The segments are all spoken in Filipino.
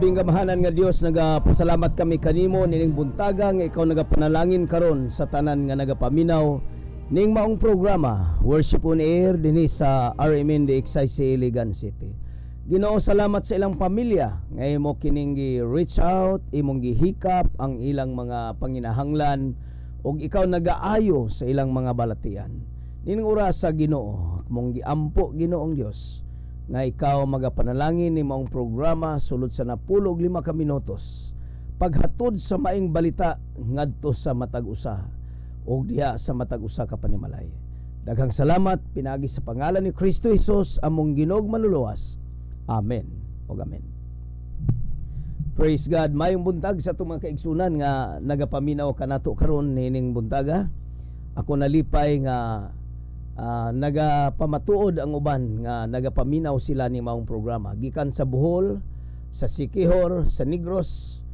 labing gamahanan nga Dios, nagapasalamat kami kanimo nining buntaga nga ikaw nagapanalangin karon sa tanan nga nagapaminaw ning maong programa Worship on Air dinhi sa RMN DXIC Iligan City. Ginoo, salamat sa ilang pamilya nga imo kining gi-reach out, imong gihikap ang ilang mga panginahanglan ug ikaw nagaayo sa ilang mga balatian. Nining oras sa Ginoo, mong giampo Ginoong Dios nga ikaw magapanalangin ni maong programa sulod sa 15 ka minutos paghatod sa maing balita ngadto sa matag usa o diha sa matag usa ka panimalay. Daghang salamat pinagi sa pangalan ni Kristo Jesus among Ginoong manluluwas. Amen o amen. Praise God. Mayong buntag sa itong mga kaigsunan nga nagapaminaw kanato karon nining buntaga. Ako nalipay nga nagapamatuod ang uban nga nagapaminaw sila ni maong programa gikan sa Bohol, sa Siquijor, sa Negros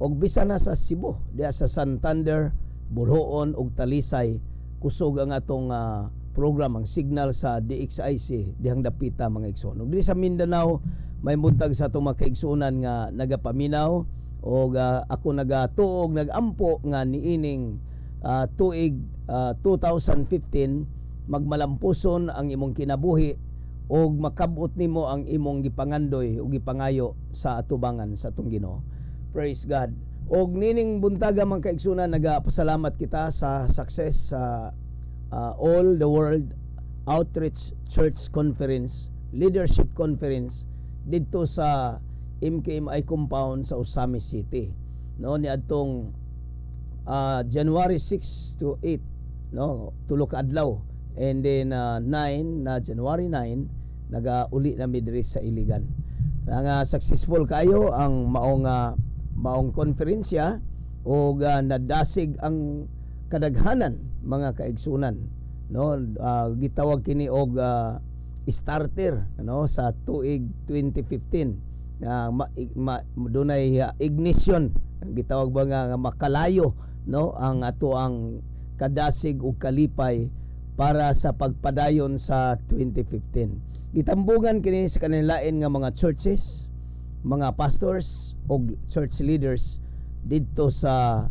og bisan na sa Cebu, diha sa Santander, Bulhoon ug Talisay. Kusog ang atong program, ang signal sa DXIC dihang dapita mga igsoon. Ug diri sa Mindanao may buntag sa atong mga kaigsunan nga nagapaminaw og ako nagatuog nagampo nga niining tuig 2015 magmalampuson ang imong kinabuhi o makabot nimo ang imong gipangandoy o gipangayo sa atubangan sa atong Ginoo. Praise God. Og nining buntaga mga kaigsunan, nagapasalamat kita sa success sa All the World Outreach Church Conference, Leadership Conference dito sa MKMI compound sa Usami City. No, ni adtong January 6 to 8, no, tulo ka adlaw. And then 9 na January 9 nagauli na midri sa Iligan. Nga successful kayo ang maong konferensya o nadasig ang kadaghanan mga kaigsunan, no. Gitawag kini og starter, no, sa tuig 2015 dunay ignition, gitawag ba nga makalayo, no, ang ato ang kadasig ug kalipay para sa pagpadayon sa 2015. Gitambungan kini sa kanilain nga mga churches, mga pastors o church leaders dito sa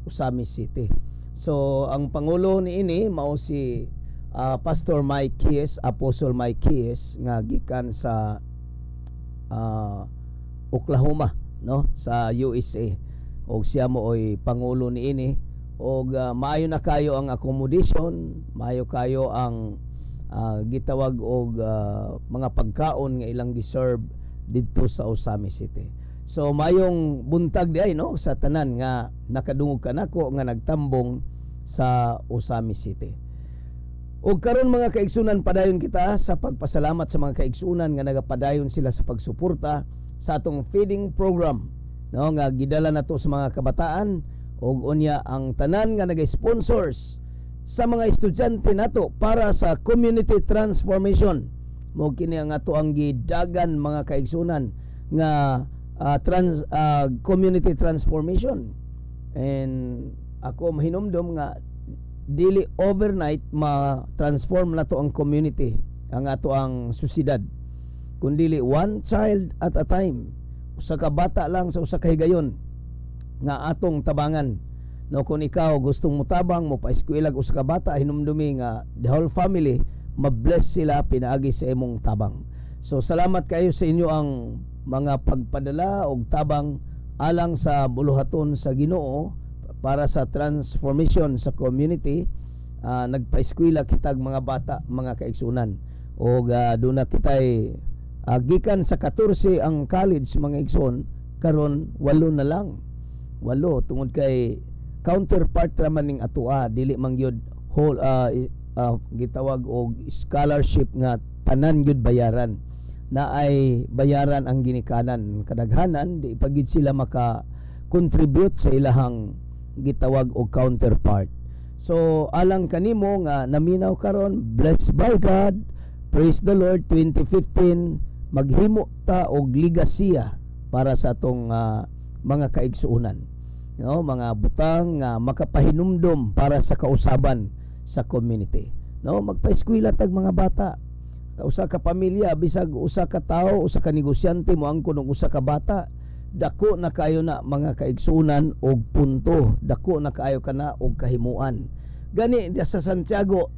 Usami City. So ang pangulo niini mao si Pastor Mike Kies, Apostle Mike Kies nga gikan sa Oklahoma, no, sa USA. Og siya mooy pangulo niini. Og maayo na kayo ang accommodation, maayo kayo ang gitawag og mga pagkaon nga ilang giserve dito sa Usami City. So mayong buntag di ay, no, sa tanan nga nakadungog kanako nga nagtambong sa Usami City. Og karon mga kaigsunan, padayon kita sa pagpasalamat sa mga kaigsunan nga nagapadayon sila sa pagsuporta sa atong feeding program, no, nga gidala nato sa mga kabataan. Og unya ang tanan nga nag-sponsors sa mga estudyante nato para sa community transformation. Mo kini ang ato ang gidagan mga kaigsunan nga community transformation. And ako mahinumdom nga dili overnight ma-transform nato ang community, ang ato ang susidad, kundili one child at a time, usa ka bata lang sa usa ka higayon nga atong tabangan. No, kung ikaw gustong mutabang mo pa-eskwela usa ka bata, hinumdumi nga the whole family mabless sila pinaagi sa imong tabang. So salamat kayo sa inyo ang mga pagpadala og tabang alang sa buluhaton sa Ginoo para sa transformation sa community. Nagpa-eskwela kitag mga bata mga kaigsunan og duna kitay gikan sa 14 ang college mga igsoon, karon 8 na lang. 8 tungod kay counterpart raman ning atua, dili man gyud whole gitawag og scholarship nga tanan gyud bayaran. Na ay bayaran ang ginikanan, kadaghanan di pagid sila maka contribute sa ilahang gitawag og counterpart. So alang kanimo nga naminaw karon, blessed by God, praise the Lord. 2015 maghimo ta og ligasiya para sa atong mga kaigsuunan, no, mga butang nga makapahinumdom para sa kausaban sa community, no. Magpa-eskwela tag mga bata, usa ka pamilya, bisag usa ka tawo, usa ka negosyante mo ang kunong usa ka bata, dako na kayo na mga kaigsunan og punto, dako na kayo kana og kahimuan. Gani sa Santiago,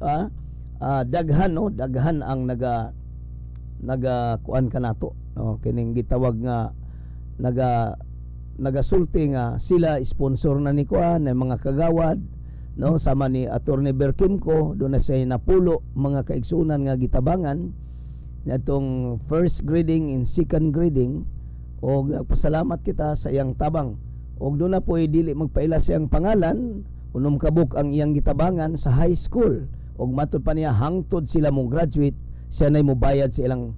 daghan daghan ang naga kuan kanato, kining gitawag nga nagasulti nga sila sponsor na ni kuan ng mga kagawad, sama ni Attorney Berkimco, doon na siya napulo mga kaigsunan nga gitabangan natong first grading and second grading, og nagpasalamat kita sa iyang tabang, og doon na po dili magpaila siyang pangalan, unom kabuk ang iyang gitabangan sa high school, og matud pa niya hangtod sila mong graduate, siya nay mobayad sa ilang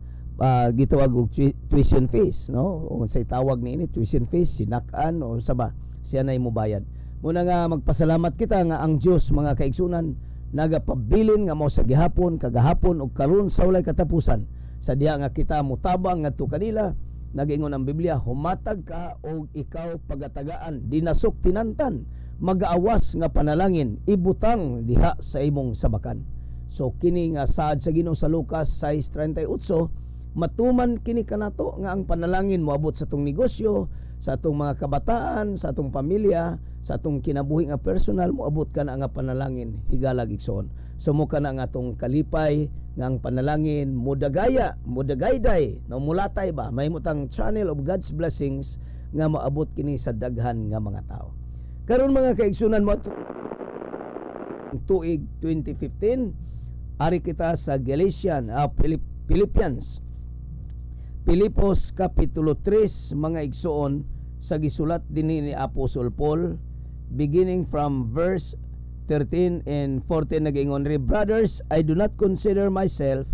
gitawag og tuition fees, o say tawag niini tuition fees, sinakan o saba, siya nay mobayad. Muna nga magpasalamat kita nga ang Dios, mga kaigsunan, nagapabilin nga mo sa gihapon, kagahapon ug karon sa walay katapusan, sa diha nga kita mutabang ngadto kanila. Nagingon ang Biblia, humatag ka og ikaw pagatagaan, dinasok tinantan, mag-aawas nga panalangin, ibutang diha sa imong sabakan. So kini nga saad sa Ginoo sa Lucas 6:38, matuman kini kanato nga ang panalangin moabot sa atong negosyo, sa atong mga kabataan, sa atong pamilya, sa atong kinabuhi nga personal, moabot ka na nga panalangin higalag igsoon. So mo ka na nga atong kalipay nga ang panalangin mudagayday, mulatay ba, may mutang channel of God's blessings nga moabot kini sa daghan nga mga tao. Karon mga kaigsunan mo, tuig 2015, ari kita sa Philippians Pilipos Kapitulo 3, mga igsoon, sa gisulat din ni Apostle Paul, beginning from verse 13 and 14, nag-ingon ri, brothers, I do not consider myself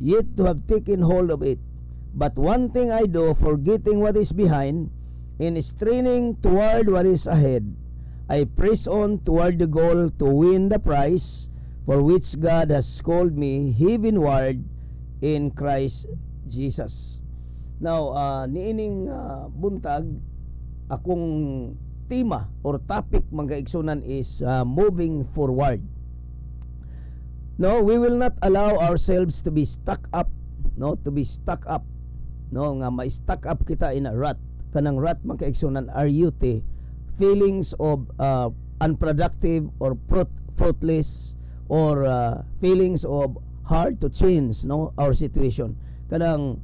yet to have taken hold of it, but one thing I do, forgetting what is behind and straining toward what is ahead, I press on toward the goal to win the prize for which God has called me heavenward in Christ Jesus. Now, niining buntag, akong tema or topic mga igsunan is moving forward. No, we will not allow ourselves to be stuck up, nga ma-stuck up kita in a rut. Kanang rut mga igsunan, RUT, feelings of unproductive or fruitless, or feelings of hard to change our situation. Kanang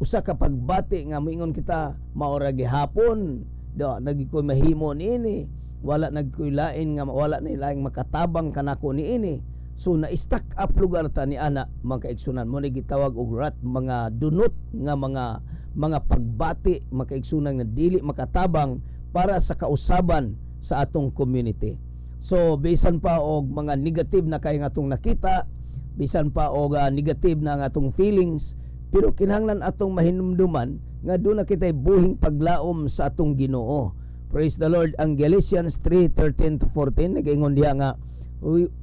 usa ka pagbati nga moingon kita, maura gihapon nagikoy mahimo niini, wala nagkoy lain nga wala na laing makatabang kanako niini. So na-stuck up lugar ta ni ana mga kaigsunan, mo ni gitawag og rat, mga dunot nga mga pagbati mga kaigsunan nga dili makatabang para sa kausaban sa atong community. So bisan pa og mga negative na kay nga atong nakita, bisan pa og negative na nga atong feelings, pero kinahanglan atong mahinumduman nga doon na kita'y buhing paglaom sa atong Ginoo. Praise the Lord. Ang Galatians 3:13-14 nagaingon diha nga,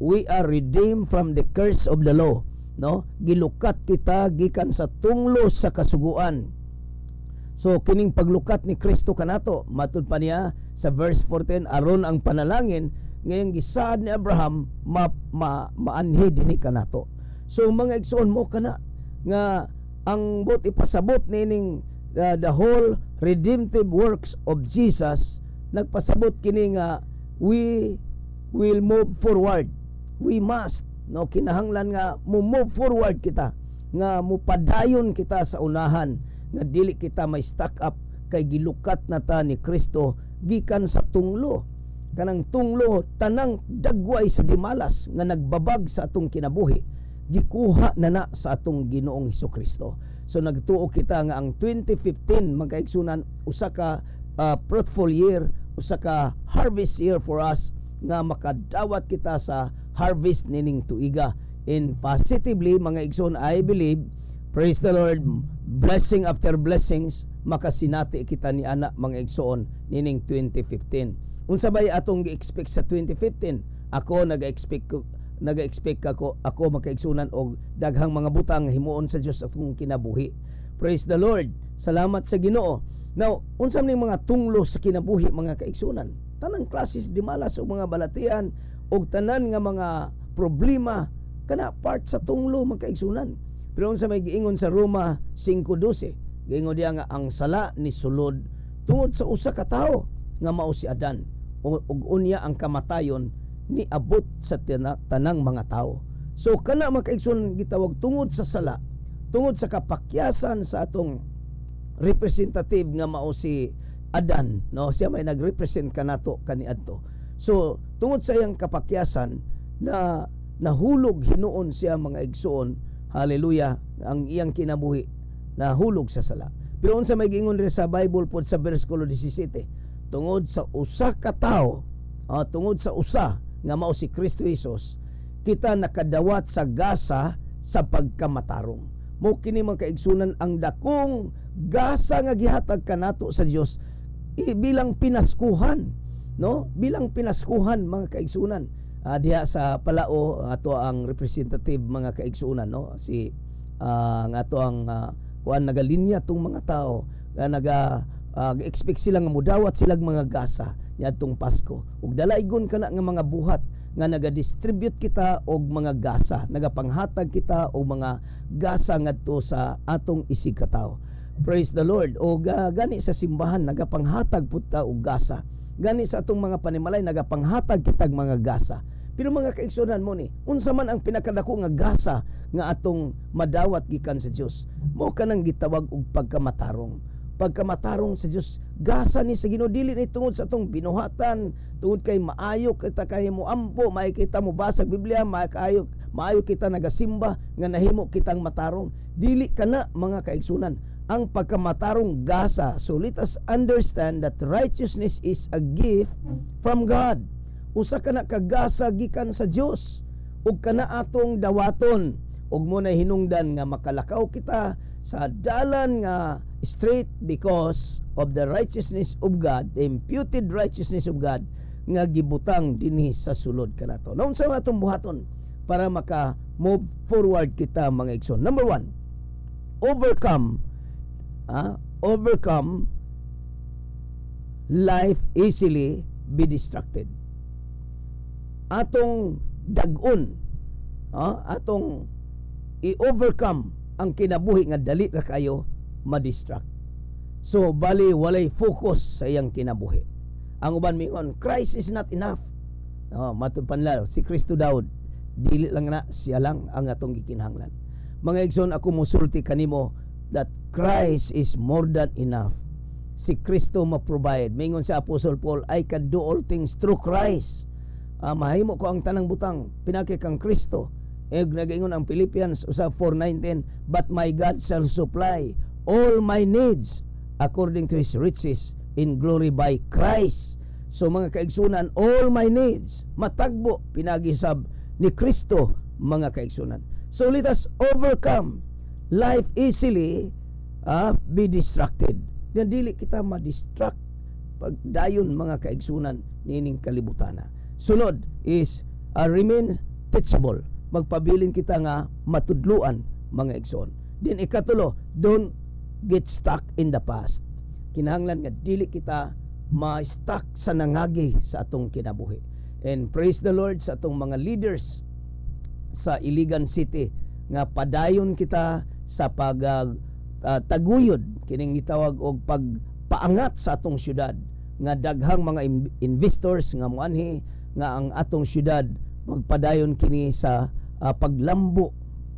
we are redeemed from the curse of the law. Gilukat kita gikan sa tunglo sa kasuguan. So kining paglukat ni Kristo kanato, matud pa niya sa verse 14, aron ang panalangin ngayong gisaad ni Abraham maanhi dinhi kanato. So mga igsoon mo kana nga ang bot ipasabot nining the whole redemptive works of Jesus, nagpasabot kini nga we will move forward. We must, kinahanglan nga move forward kita, nga mupadayon kita sa unahan, nga dili kita may stuck up, kay gilukat na ta ni Kristo gikan sa tunglo. Kanang tunglo, tanang dagway sa dimalas nga nagbabag sa atong kinabuhi, gikuha na sa atong Ginoong Hesukristo. So nagtuo kita nga ang 2015 magkaigsunan, usa ka fruitful year, usa ka harvest year for us, nga makadawat kita sa harvest nining tuiga. In positively mga igsoon, I believe, praise the Lord, blessing after blessings makasinati kita ni ana mga igsoon nining 2015. Unsa bay atong gi-expect sa 2015? Ako nag-expect ako makaigsunan og daghang mga butang himuon sa Dios atong kinabuhi. Praise the Lord. Salamat sa Ginoo. Now, unsa ning mga tunglo sa kinabuhi mga kaigsunan? Tanang klases di malas o mga balatian og tanan nga mga problema kana part sa tunglo mga kaigsunan. Pero unsa may giingon sa Roma 5:12, giingon diya nga ang sala ni sulod tungod sa usa ka tawo nga mao si Adan, ug unya ang kamatayon ni abot sa tanang mga tawo. So kana makaigsoon gitawag tungod sa sala, tungod sa kapakyasan sa atong representative nga mao si Adan, no, siya may nagrepresent kanato kaniadto. So tungod sa iyang kapakyasan na nahulog hinuon siya mga igsoon, hallelujah, ang iyang kinabuhi nahulog sa sala. Pero unsa may giingon rin sa Bible pod sa bersikulo 17, tungod sa usa ka tawo, tungod sa usa nga mao si Kristo Jesus, kita nakadawat sa gasa sa pagkamatarong. Mo kini mga kaigsunan ang dakong gasa nga gihatag kanato sa Dios bilang pinaskuhan, no? Bilang pinaskuhan mga kaigsunan. Diha sa Palao ato ang representative mga kaigsunan, no? Si nga ato ang kuan nagalinya tong mga tao nga expect sila nga mudawat silang mga gasa niadtong Pasko. Ug dalaygon kana nga mga buhat nga naga-distribute kita og mga gasa, nagapanghatag kita og mga gasa ngadto sa atong isig ka tawo. Praise the Lord. O gani sa simbahan nagapanghatag pud ta og gasa. Gani sa atong mga panimalay nagapanghatag kitag mga gasa. Pero mga kaigsunan mo ni, unsa man ang pinakadako nga gasa nga atong madawat gikan sa Dios, mao kanang gitawag og pagkamatarong. Pagkamatarong sa Dios, gasa ni sa Ginoo, dili ni tungod sa atong binuhatan, tungod kay maayo kita kay mo ampo, may kita mo basag Biblia, maayo kita nagasimba nga nahimo kitang matarong. Dili kana mga kaigsunan ang pagkamatarong gasa. So let us understand that righteousness is a gift from God. Usa kana ka gasa gikan sa Dios, ug kana atong dawaton, ug mo na hinungdan nga makalakaw kita sa dalan nga straight because of the righteousness of God, the imputed righteousness of God nga gibutang dinhi sa sulod kanato. Naun sa atong buhaton para maka move forward kita mga igsoon. Number 1, overcome life easily be distracted. Atong dag-on, atong i-overcome ang kinabuhi nga dali ra kayo ma-distract. So bali walay focus sa iyang kinabuhi. Ang uban mingon, Christ is not enough. Matupanlaw si Kristo Daud, dili lang na siya lang ang atong gikinahanglan. Mga igsoon, ako musulti kanimo that Christ is more than enough. Si Kristo ma-provide. Mingon sa Apostle Paul, I can do all things through Christ. Mahimo ko ang tanang butang pinaki kang Kristo. Nagaingon ang Philippians 4:19, but my God shall supply all my needs according to His riches in glory by Christ. So mga kaigsunan, all my needs matagbo pinagisab ni Kristo mga kaigsunan. So let us overcome life easily, be distracted. Dili kita ma-distract pagdayon mga kaigsunan nining kalibutana. Sunod is remain teachable. Magpabilin kita nga matudluan mga igsoon. Then ikatulo, don't get stuck in the past. Kinahanglan nga dili kita ma-stuck sa nangagi sa atong kinabuhi. And praise the Lord sa atong mga leaders sa Iligan City nga padayon kita sa taguyod kining gitawag og pagpaangat sa atong syudad, nga daghang mga investors nga moanhi nga ang atong syudad magpadayon kini sa paglambo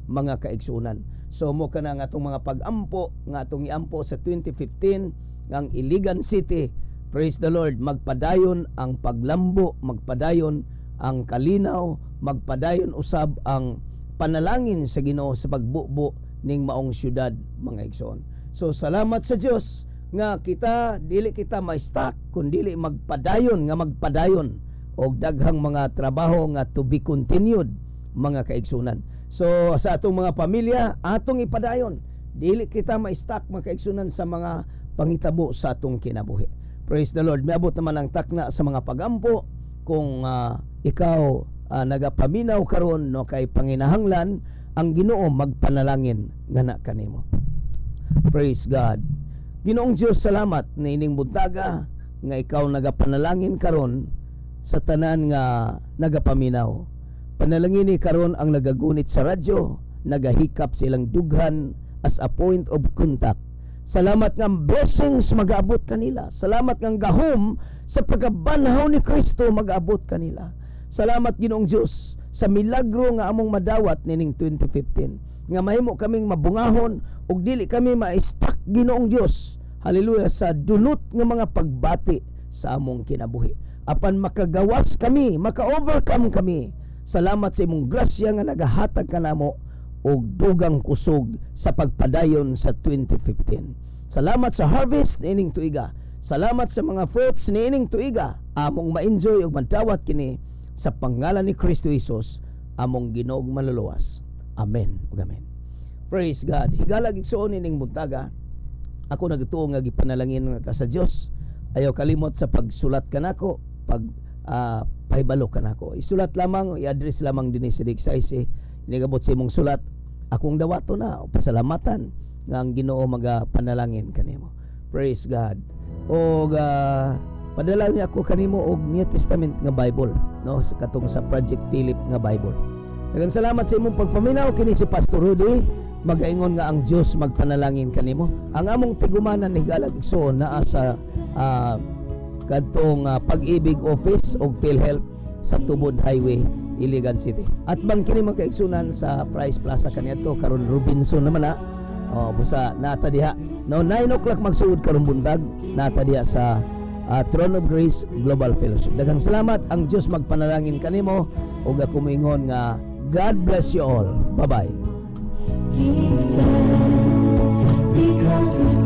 mga kaigsunan. So mo kana nga atong mga pagampo nga atong iampo sa 2015 ngang Iligan City, praise the Lord, magpadayon ang paglambo, magpadayon ang kalinaw, magpadayon usab ang panalangin sa Ginoo sa pagbubo ning maong syudad mga igsoon. So salamat sa Dios nga kita dili kita ma-stuck kundi magpadayon nga magpadayon og daghang mga trabaho nga to be continued mga kaigsunan. So sa atong mga pamilya atong ipadayon, dili kita ma-stuck mga kaigsunan sa mga pangitabo sa atong kinabuhi. Praise the Lord. Miabot naman ang takna sa mga pagampo kung ikaw nagapaminaw karon no kay panginahanglan ang Ginoo magpanalangin ngana kanimo. Praise God. Ginoong Dios, salamat na ining buntaga nga ikaw nagapanalangin karon sa tanan nga nagapaminaw. Panalangin ni karon ang nagagunit sa radyo, nagahikap silang dughan as a point of contact. Salamat nga blessings mag-aabot kanila. Salamat nga gahom sa pagkabanhaw ni Kristo mag-aabot kanila. Salamat Ginoong Dios sa milagro nga among madawat nining 2015. Nga mahimo kaming mabungahon ug dili kami ma-stuck Ginoong Dios. Hallelujah, sa dulot nga mga pagbati sa among kinabuhi. Apan makagawas kami, maka-overcome kami. Salamat sa imong grasya nga nagahatag kanamo og dugang kusog sa pagpadayon sa 2015. Salamat sa harvest niining tuiga. Salamat sa mga fruits niining tuiga. Among ma-enjoy ug madawat kini sa pangalan ni Kristo Jesus, among Ginoong manluluwas. Amen ug amen. Praise God. Higala igsoon ining buntaga. Ako nagtuo nga gipanalangin ka sa Dios. Ayaw kalimot sa pagsulat kanako, pahibalo kanako. Isulat lamang, i-address lamang dinhi sa Dixaisi. Inigabot sa imong sulat, akong dawato na pasalamatan nga ang Ginoo magapanalangin kanimo. Praise God. O padala niya ako kanimo og New Testament nga Bible, no, sa katong sa Project Philip nga Bible. Daghang salamat sa imong pagpaminaw. Kini si Pastor Rudy, magaingon nga ang Dios magpanalangin kanimo. Ang among tigumanan ni Galag Igsoon naa sa kadtong Pag-ibig Office og PhilHealth sa Tubod Highway, Iligan City. At bang kini magkaigsunan sa Price Plaza kaniadto karon Robinson naman na. Busa nata diha. No 9 o'clock magsuod karon buntag, nata diha sa Throne of Grace Global Fellowship. Daghang salamat. Ang Dios magpanalangin kanimo ug ako moingon nga God bless you all. Bye-bye. Give thanks because He's